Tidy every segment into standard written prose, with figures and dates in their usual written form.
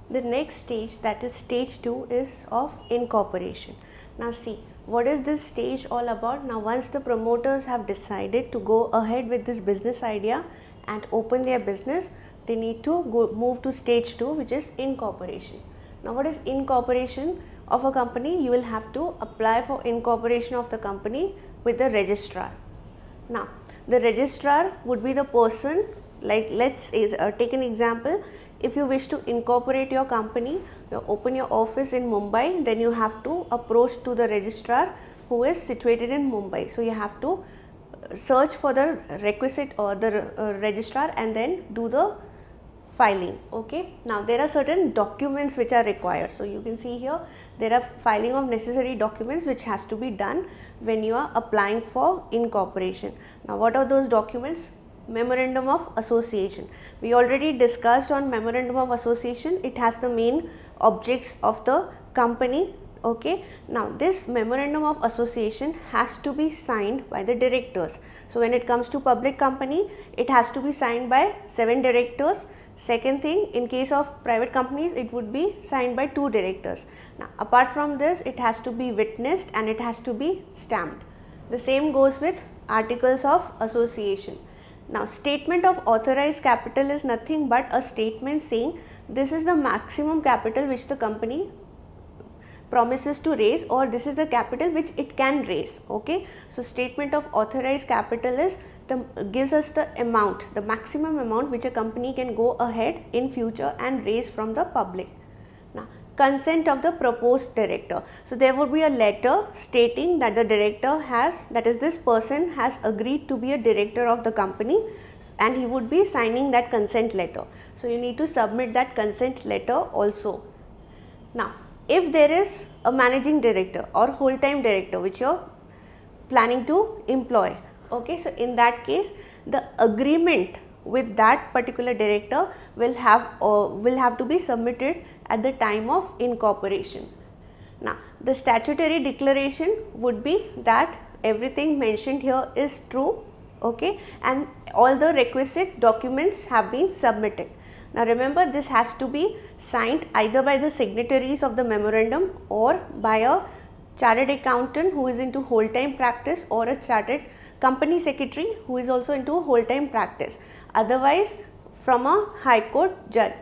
The next stage, that is stage 2, is of incorporation. Now see, what is this stage all about? Now once the promoters have decided to go ahead with this business idea and open their business, they need to move to stage 2, which is incorporation. Now what is incorporation of a company? You will have to apply for incorporation of the company with the registrar. Now the registrar would be the person, like let's take an example. If you wish to incorporate your company, you open your office in Mumbai, then you have to approach to the registrar who is situated in Mumbai. So you have to search for the requisite or the registrar and then do the filing. Okay. Now there are certain documents which are required. So you can see here there are filing of necessary documents which has to be done when you are applying for incorporation. Now what are those documents? Memorandum of Association. We already discussed on Memorandum of Association. It has the main objects of the company. Okay. Now this Memorandum of Association has to be signed by the directors. So when it comes to public company, it has to be signed by 7 directors. Second thing, in case of private companies, it would be signed by 2 directors. Now apart from this, it has to be witnessed and it has to be stamped. The same goes with articles of association. Now statement of authorized capital is nothing but a statement saying this is the maximum capital which the company promises to raise, or this is the capital which it can raise. Okay. So statement of authorized capital is gives us the amount, the maximum amount which a company can go ahead in future and raise from the public. Now consent of the proposed director. So there would be a letter stating that the director has, that is this person has agreed to be a director of the company, and he would be signing that consent letter. So you need to submit that consent letter also. Now if there is a managing director or whole time director which you are planning to employ, okay, so in that case the agreement with that particular director will have to be submitted at the time of incorporation. Now the statutory declaration would be that everything mentioned here is true, okay, and all the requisite documents have been submitted. Now remember, this has to be signed either by the signatories of the memorandum or by a chartered accountant who is into whole time practice, or a chartered company secretary who is also into whole time practice, otherwise from a high court judge.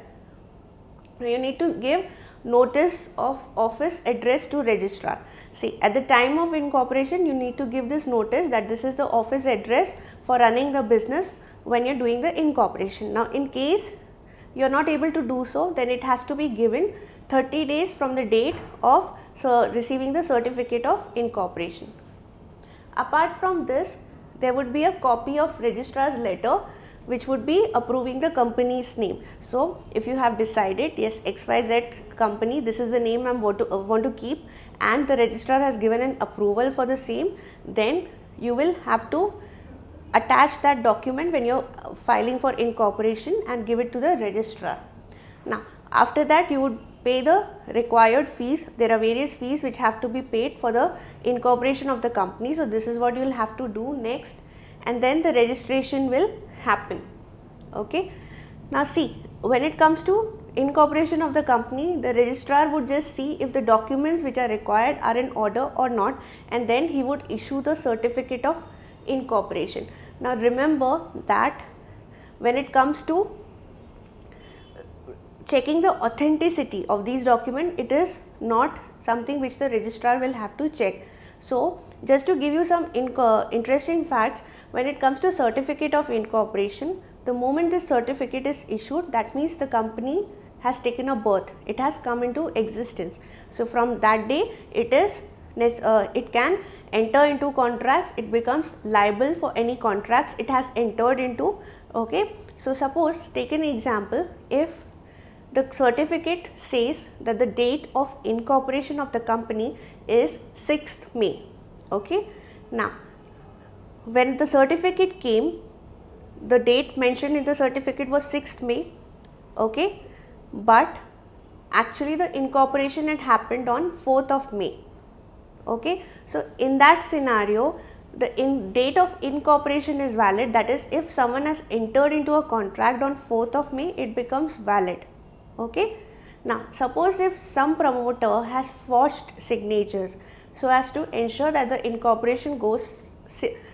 You need to give notice of office address to registrar. See, at the time of incorporation you need to give this notice that this is the office address for running the business when you are doing the incorporation. Now in case you are not able to do so, then it has to be given 30 days from the date of receiving the certificate of incorporation. Apart from this, there would be a copy of registrar's letter which would be approving the company's name. So if you have decided, yes, XYZ company, this is the name I want to keep, and the registrar has given an approval for the same, then you will have to attach that document when you are filing for incorporation and give it to the registrar. Now after that you would pay the required fees. There are various fees which have to be paid for the incorporation of the company. So this is what you will have to do next, and then the registration will happen. Okay. Now see, when it comes to incorporation of the company, the registrar would just see if the documents which are required are in order or not, and then he would issue the certificate of incorporation. Now remember that when it comes to checking the authenticity of these documents, it is not something which the registrar will have to check. So just to give you some interesting facts, when it comes to certificate of incorporation, the moment this certificate is issued, that means the company has taken a birth, it has come into existence. So from that day it can enter into contracts, it becomes liable for any contracts it has entered into. Okay. So suppose, take an example, if the certificate says that the date of incorporation of the company is 6th May. Okay. Now when the certificate came, the date mentioned in the certificate was 6th May. Okay. But actually the incorporation had happened on 4th of May. Okay. So in that scenario, the date of incorporation is valid, that is, if someone has entered into a contract on 4th of May, it becomes valid. Okay. Now, suppose if some promoter has forged signatures so as to ensure that the incorporation goes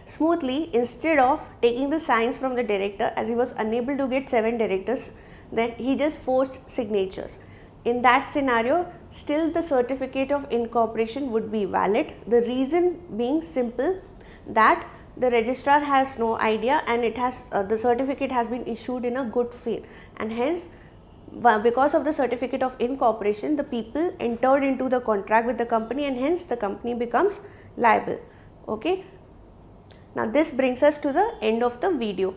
smoothly, instead of taking the signs from the director, as he was unable to get 7 directors, then he just forged signatures. In that scenario, still the certificate of incorporation would be valid. The reason being simple, that the registrar has no idea and it has the certificate has been issued in a good faith, and hence because of the certificate of incorporation, the people entered into the contract with the company and hence the company becomes liable. Okay. Now this brings us to the end of the video.